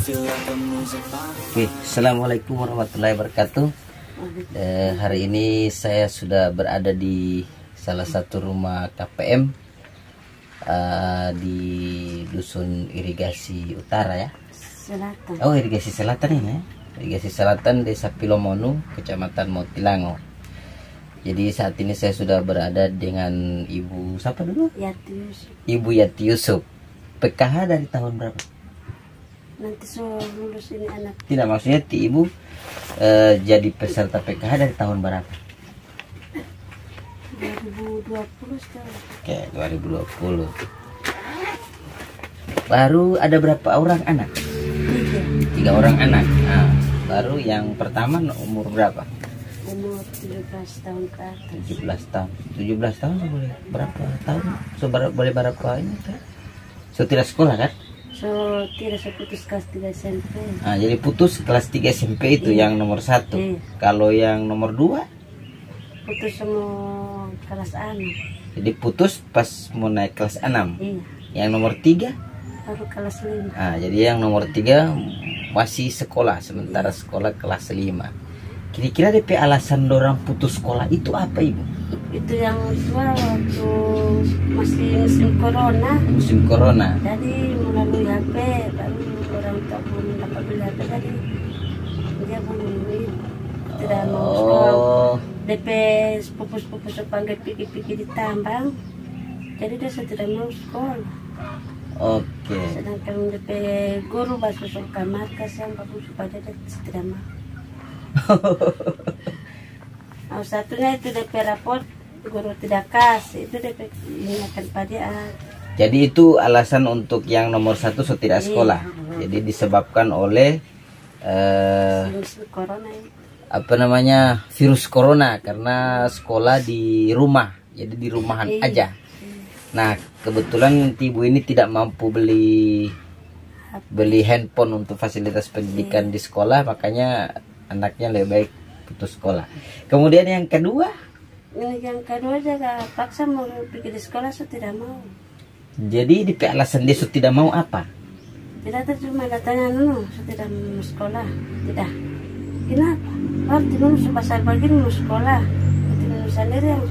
Oke, assalamualaikum warahmatullahi wabarakatuh. Hari ini saya sudah berada di salah satu rumah KPM di Dusun Irigasi Utara ya. Selatan. Oh, Irigasi Selatan ini ya. Irigasi Selatan, Desa Pilomonu, Kecamatan Motilango. Jadi saat ini saya sudah berada dengan Ibu siapa dulu? Yati Yusuf. Ibu Yati Yusuf. PKH dari tahun berapa? Nanti so lulus ini anak. Tidak, maksudnya Ibu jadi peserta PKH dari tahun berapa? 2020 sekarang. Oke, 2020. Baru ada berapa orang anak? 3 orang anak. Nah, baru yang pertama umur berapa? Umur 17 tahun ke atas. 17 tahun. 17 tahun boleh berapa tahun? Boleh berapa ini? So tidak sekolah kan? So tidak seputus kelas 3 SMP. Nah, jadi putus kelas 3 SMP itu yang nomor 1. Kalau yang nomor 2? Putus semua kelas 6. Jadi putus pas mau naik kelas 6. Iya. Yang nomor 3? Baru kelas 5. Nah, jadi yang nomor 3 masih sekolah, sementara sekolah kelas 5. Kira-kira DP alasan dorang putus sekolah itu apa, Ibu? Itu yang tua waktu masih musim corona. Musim corona. Jadi melalui HP, baru orang tua pun dapat beli HP, jadi dia pun tidak mau sekolah. DP sepupu-sepupu sepanggil pikir-pikir di tambang, jadi dia tidak mau sekolah. Oke. Sedangkan DP guru bahasa soal markas yang bagus supaya dia tidak mau. Nah, satunya itu DP raport guru tidak kasih, itu DP ingatkan pada. Jadi itu alasan untuk yang nomor 1 so tidak sekolah. Jadi disebabkan oleh corona itu. Apa namanya, virus corona, karena sekolah di rumah, jadi di rumahan aja. Nah, kebetulan Ibu ini tidak mampu beli handphone untuk fasilitas pendidikan di sekolah, makanya anaknya lebih baik putus sekolah. Kemudian yang kedua? Yang kedua juga paksa mau pergi di sekolah, saya tidak mau. Jadi di alasan dia so tidak mau apa? Tidak, cuma datanya saya tidak mau sekolah. Tidak. Kenapa? Waktu dulu sebesar begini mau sekolah. Tidak sendiri yang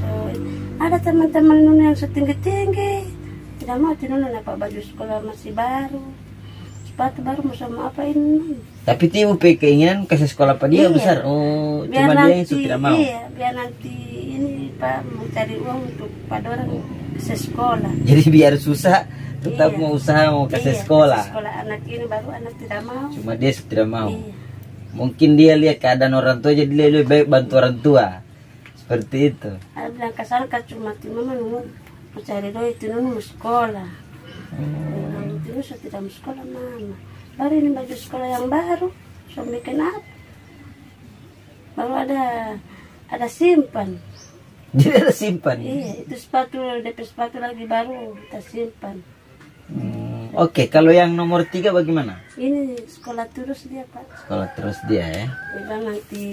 ada teman-teman yang setinggi-tinggi. Tidak mau, tidak dapat baju sekolah masih baru. Sepatu baru mau sama apa ini? Tapi Ibu keinginan kasih sekolah pada dia besar. Oh, biar cuma nanti, dia yang tidak mau. Iya, biar nanti ini Pak mau cari uang untuk pada orang kasih sekolah. Jadi biar susah tetap mau usaha mau kasih sekolah. Sekolah anak ini baru anak tidak mau. Cuma dia tidak mau. Iya. Mungkin dia lihat keadaan orang tua, jadi dia lebih baik bantu orang tua. Seperti itu. Ada bilang kasar cuma mama mau cari doa itu mau sekolah. Itu saya tidak mau sekolah mama. Baru ini baju sekolah yang baru, saya bikin apa? Baru ada simpan. Jadi ada simpan. Iya, itu sepatu DP sepatu lagi baru kita simpan. Oke, kalau yang nomor 3 bagaimana? Ini sekolah terus dia Pak. Sekolah terus dia ya. Dia nanti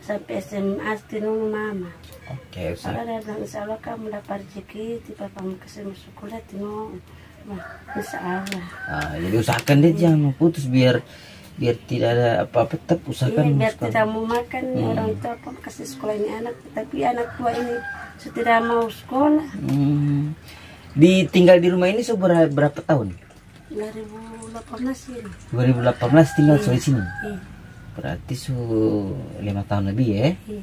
sampai SMA tinunu mama. Oke, Kalau ada bilang insya Allah kamu dapat rezeki, tiba kamu kasih masuk kuliah tinunu. Wah, insya Allah. Jadi usahakan dia jangan putus biar tidak ada apa-apa, tetap usahakan. Iya, biar tidak mau makan orang tua pun kasih sekolah ini anak, tapi anak tua ini sudah mau sekolah. Tinggal di rumah ini berapa tahun? 2018 ini. 2018 tinggal di sini. Iya. Berarti 5 tahun lebih ya. Iya.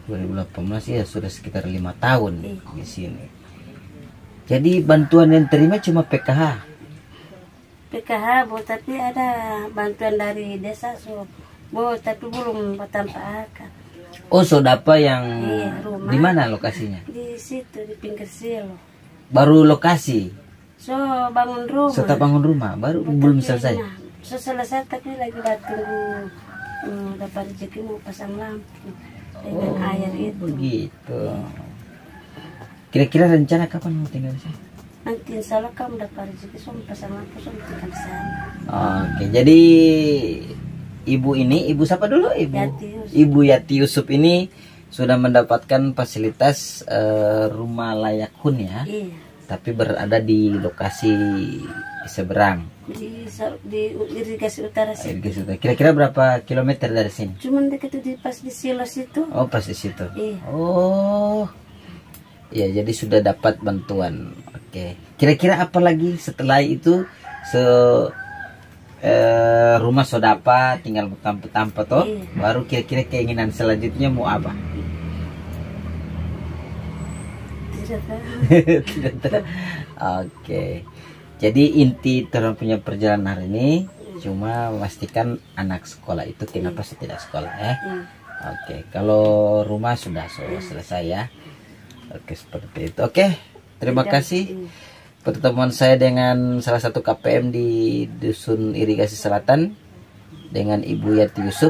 2018 ya sudah sekitar 5 tahun di sini. Jadi bantuan yang terima cuma PKH. PKH, tapi ada bantuan dari desa tapi belum tanpa akar. Oh, Sodapa yang rumah. di mana lokasinya? Di situ di pinggir silo. Baru lokasi. So bangun rumah. Setelah bangun rumah, baru belum selesai. Selesai tapi lagi tunggu dapat rezeki mau pasang lampu dengan air itu. Begitu. Kira-kira rencana kapan mau tinggal di sana? Nanti insya Allah kamu dapat rezeki sama pasang lampu sama tinggal di sana. Oke, jadi ibu ini, ibu siapa dulu? Ibu Yati Yusuf ini sudah mendapatkan fasilitas rumah layak huni ya. Iya. tapi berada di lokasi seberang. Di irigasi utara sih. Kira-kira berapa kilometer dari sini? Cuman dekat di pas di silos itu. Oh, pas di situ. Iya. Oh, ya jadi sudah dapat bantuan. Oke. Kira-kira apa lagi setelah itu? Rumah sudah dapat, tinggal tampak toh. Iya. Baru kira-kira keinginan selanjutnya mau apa? Tidak tahu. Tidak tahu. Oke. Jadi inti terang punya perjalanan hari ini cuma memastikan anak sekolah itu kenapa tidak sekolah ya. Oke, kalau rumah sudah selesai ya. Oke, seperti itu. Oke, terima kasih pertemuan saya dengan salah satu KPM di Dusun Irigasi Selatan dengan Ibu Yati Yusuf.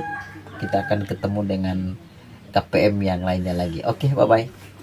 Kita akan ketemu dengan KPM yang lainnya lagi. Oke, bye-bye.